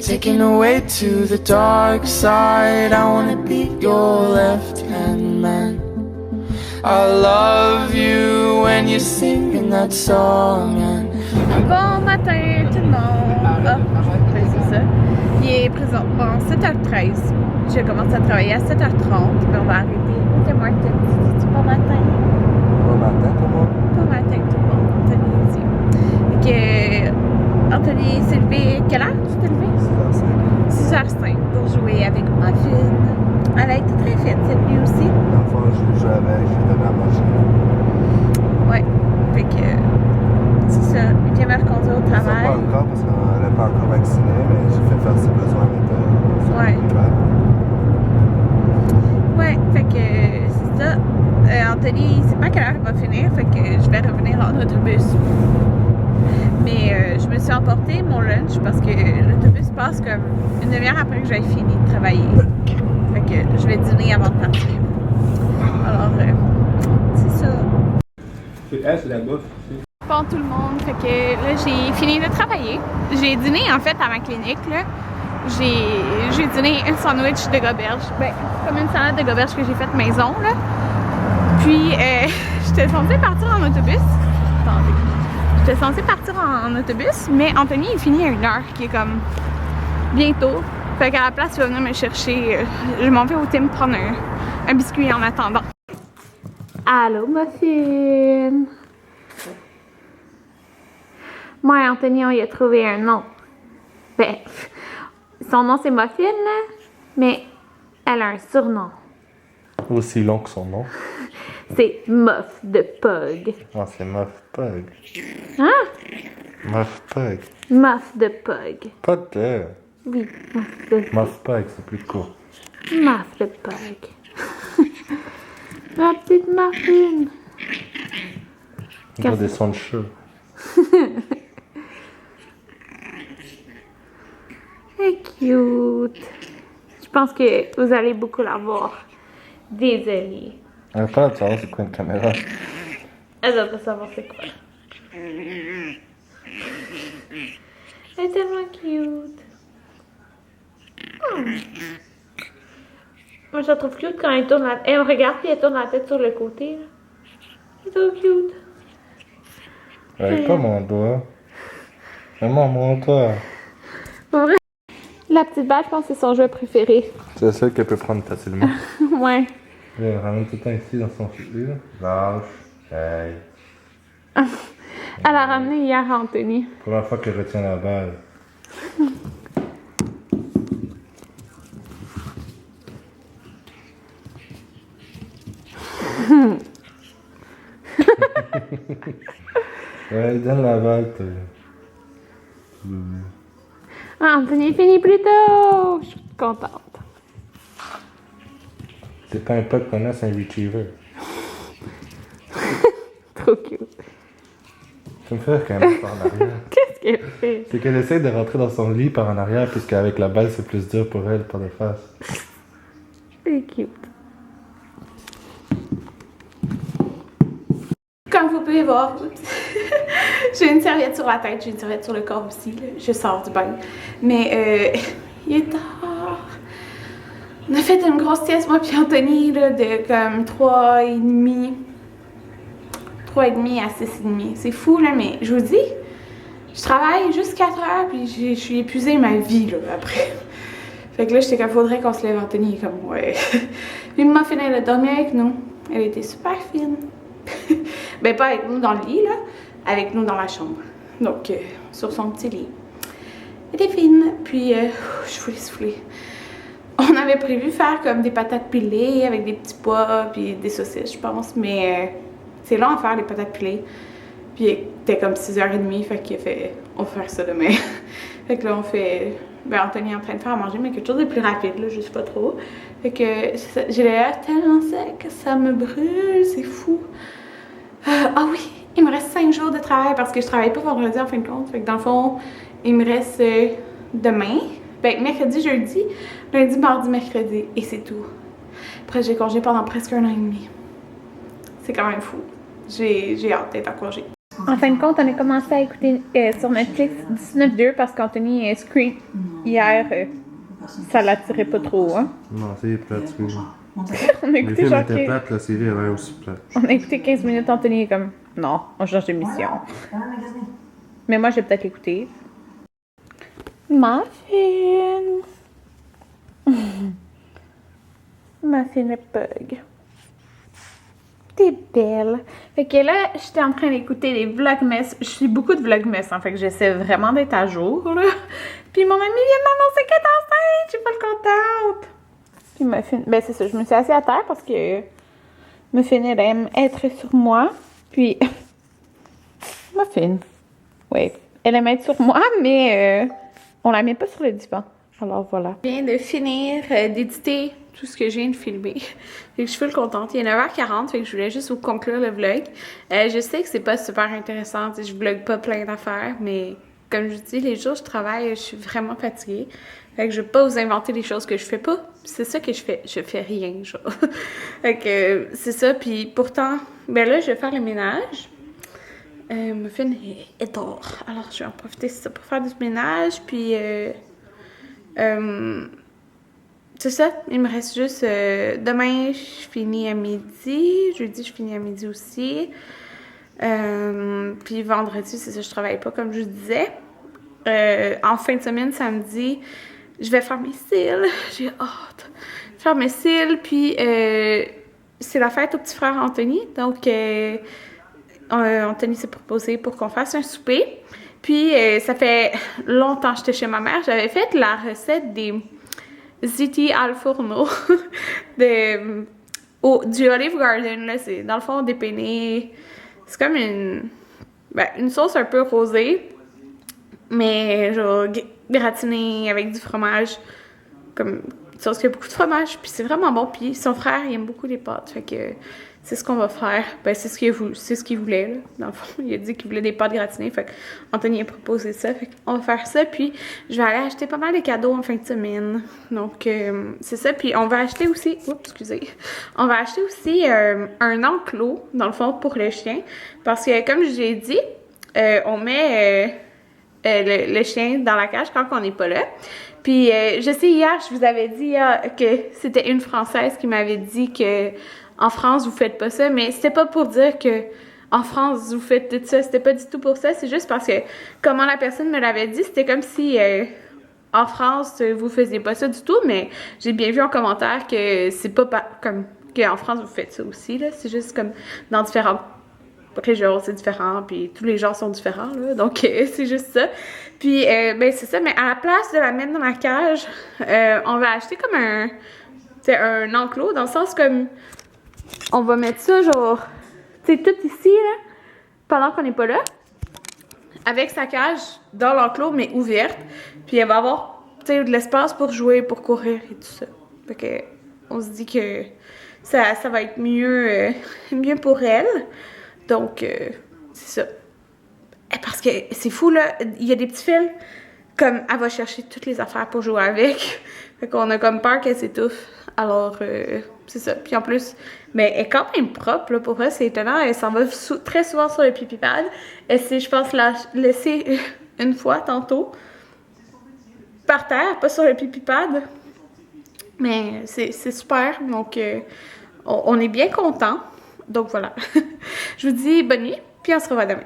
taken away to the dark side. I wanna be your left-hand man. I love you when you're singing that song. Bon matin tout le monde! Ah, ben c'est ça. Il est présent, bon, 7h13. J'ai commencé à travailler à 7h30, mais on va arrêter. Ok, Martin, tu dis bon matin? Bon matin tout le monde. Bon matin tout le monde, Anthony dit. Fait que Anthony s'est levé, quelle heure tu t'es levé? 6h05 pour jouer avec ma fille. Elle a été très fine cette nuit aussi. Dans le fond, je joue avec, j'ai donné à manger. Ouais, fait que c'est ça. Il vient me reconduire au travail. Pas encore parce qu'elle n'est pas encore vaccinée, mais j'ai fait faire ses besoins à l'intérieur. Ouais, fait que c'est ça. Anthony, il sait pas quelle heure il va finir, fait que je vais revenir en autobus. Mais je me suis emporté mon lunch parce que l'autobus passe comme une demi-heure après que j'aille fini de travailler. Fait que je vais dîner avant de partir. Alors, c'est ça. C'est là-bas. Bon tout le monde, fait que là j'ai fini de travailler. J'ai dîné en fait à ma clinique là. J'ai dîné un sandwich de goberge. Ben, comme une salade de goberge que j'ai faite maison là. Puis j'étais censée partir en autobus. Attendez. J'étais censée partir en autobus, mais Anthony il finit à 1h qui est comme bientôt. Fait qu'à la place, il va venir me chercher. Je m'en vais au Tim prendre un biscuit en attendant. Allô, Muffin! Moi et Anthony, on y a trouvé un nom. Ben, son nom c'est Muffin, là, mais elle a un surnom. Aussi long que son nom. C'est Muff de Pug. Ah, c'est Muff Pug. Hein? Muff Pug. Muff de Pug. Pas de. Oui, Muff de Pug. Muff Pug, c'est plus court. Muff de Pug. Ma petite Muffin. Il a des sons de cheveux. C'est cute. Je pense que vous allez beaucoup la voir. Désolée. Elle n'a pas de savoir c'est quoi une caméra. Elle doit pas savoir c'est quoi. Elle est tellement cute. Oh. Moi, je la trouve cute quand elle tourne la tête. Elle me regarde puis elle tourne la tête sur le côté. Là. C'est trop cute. Avec pas mon doigt. Vraiment mon doigt. Pour vrai? La petite balle, je pense que c'est son jeu préféré. C'est ça qu'elle peut prendre facilement. Ouais. Elle ramène tout le temps ici dans son filet. Lâche. Hey. Elle a ramené hier Anthony. Première fois qu'elle retient la balle. Ouais, donne la balle, toi. Anthony finit plus tôt. Je suis contente. C'est pas un puck qu'on a, c'est un retriever. Trop cute. Ça me fait rire quand même par en arrière. Qu'est-ce qu'elle fait? C'est qu'elle essaie de rentrer dans son lit par en arrière, puisqu'avec la balle, c'est plus dur pour elle par de face. C'est cute. Comme vous pouvez voir, j'ai une serviette sur la tête, j'ai une serviette sur le corps aussi. Là. Je sors du bain. Mais il est tard. On a fait une grosse sieste, moi puis Anthony, là, de comme 3h30 à 6h30. C'est fou, là, mais je vous dis, je travaille juste 4h, puis je suis épuisée ma vie, là, après. Fait que là, j'étais comme, faudrait qu'on se lève. Anthony est comme, ouais. Puis Muffin, elle a dormi avec nous. Elle était super fine. Ben, pas avec nous dans le lit, là, avec nous dans la chambre. Donc, sur son petit lit. Elle était fine, puis je voulais souffler. On avait prévu faire comme des patates pilées avec des petits pois puis des saucisses, je pense, mais c'est long à faire les patates pilées. Puis il était comme 6h30, fait qu'il a fait, on va faire ça demain. Fait que là, on fait, ben Anthony est en train de faire à manger, mais quelque chose de plus rapide, là, je sais pas trop. Fait que j'ai l'air tellement sec que ça me brûle, c'est fou. Ah oui, il me reste 5 jours de travail parce que je travaille pas vendredi en fin de compte. Fait que dans le fond, il me reste demain, ben mercredi, jeudi, lundi, mardi, mercredi, et c'est tout. Après, j'ai congé pendant presque 1 an et demi. C'est quand même fou. J'ai hâte d'être en congé. En fin de compte, on a commencé à écouter sur Netflix 19-2 parce qu'Anthony Scream hier, ça l'attirait pas trop. Hein? Non, c'est plate, oui. On a Les écouté films genre étaient plates, la série elle est aussi plate. On a écouté 15 minutes, Anthony est comme non, on change d'émission. Mais moi, j'ai peut-être l'écouter. Muffin! Muffin le pug. T'es belle. Fait que là, j'étais en train d'écouter les vlogmas. Je suis beaucoup de vlogmas, hein, fait que j'essaie vraiment d'être à jour, là. Puis mon amie vient de m'annoncer qu'elle est enceinte, je suis pas contente. Puis Muffin, ben c'est ça, je me suis assise à terre parce que Muffin, elle aime être sur moi. Puis, Muffin, oui, elle aime être sur moi, mais on la met pas sur le divan. Alors voilà. Je viens de finir d'éditer tout ce que je viens de filmer. Fait que je suis full contente. Il est 9h40, fait que je voulais juste vous conclure le vlog. Je sais que c'est pas super intéressant, je vlog pas plein d'affaires, mais comme je vous dis, les jours où je travaille, je suis vraiment fatiguée. Fait que je vais pas vous inventer des choses que je fais pas. C'est ça que je fais rien, genre. Fait que c'est ça, puis pourtant, ben là, je vais faire le ménage. Muffin est dehors. Alors, je vais en profiter de ça pour faire du ménage, puis c'est ça, il me reste juste demain je finis à midi, jeudi je finis à midi aussi, puis vendredi c'est ça, je travaille pas comme je vous disais. En fin de semaine, samedi, je vais faire mes cils, j'ai hâte de faire mes cils, puis c'est la fête au petit frère Anthony, donc Anthony s'est proposé pour qu'on fasse un souper. Puis, ça fait longtemps que j'étais chez ma mère. J'avais fait la recette des ziti al forno du Olive Garden. Là, c'est dans le fond dépeiné. C'est comme une sauce un peu rosée, mais genre gratinée avec du fromage. Comme une sauce qui a beaucoup de fromage. Puis c'est vraiment bon. Puis son frère, il aime beaucoup les pâtes. Fait que c'est ce qu'on va faire. Ben, c'est ce qu'il voulait, là. Dans le fond, il a dit qu'il voulait des pâtes gratinées. Fait qu'Anthony a proposé ça. Fait qu'on va faire ça. Puis, je vais aller acheter pas mal de cadeaux en fin de semaine. Donc, c'est ça. Puis, on va acheter aussi... Oups, excusez. On va acheter aussi un enclos, dans le fond, pour le chien. Parce que, comme je l'ai dit, on met le chien dans la cage quand on n'est pas là. Puis, je sais, hier, je vous avais dit que c'était une Française qui m'avait dit que en France, vous faites pas ça, mais c'était pas pour dire que en France, vous faites tout ça, c'était pas du tout pour ça, c'est juste parce que, comment la personne me l'avait dit, c'était comme si en France, vous faisiez pas ça du tout, mais j'ai bien vu en commentaire que c'est pas comme qu'en France, vous faites ça aussi, là, c'est juste comme dans différentes régions, c'est différent, puis tous les genres sont différents, là, donc c'est juste ça. Puis, ben c'est ça, mais à la place de la mettre dans la cage, on va acheter comme un enclos, dans le sens comme on va mettre ça, genre, tu sais, tout ici, là, pendant qu'on n'est pas là, avec sa cage dans l'enclos, mais ouverte. Puis elle va avoir, tu sais, de l'espace pour jouer, pour courir et tout ça. Fait que, on se dit que ça va être mieux, mieux pour elle. Donc, c'est ça. Parce que c'est fou, là, il y a des petits fils, comme, elle va chercher toutes les affaires pour jouer avec. Fait qu'on a comme peur qu'elle s'étouffe. Alors, c'est ça. Puis en plus, mais elle est quand même propre, là, pour elle, c'est étonnant. Elle s'en va très souvent sur le pipi pad. Elle s'est, je pense, laissée une fois, tantôt, par terre, pas sur le pipi pad. Mais c'est super. Donc, on est bien contents. Donc, voilà. Je vous dis bonne nuit, puis on se revoit demain.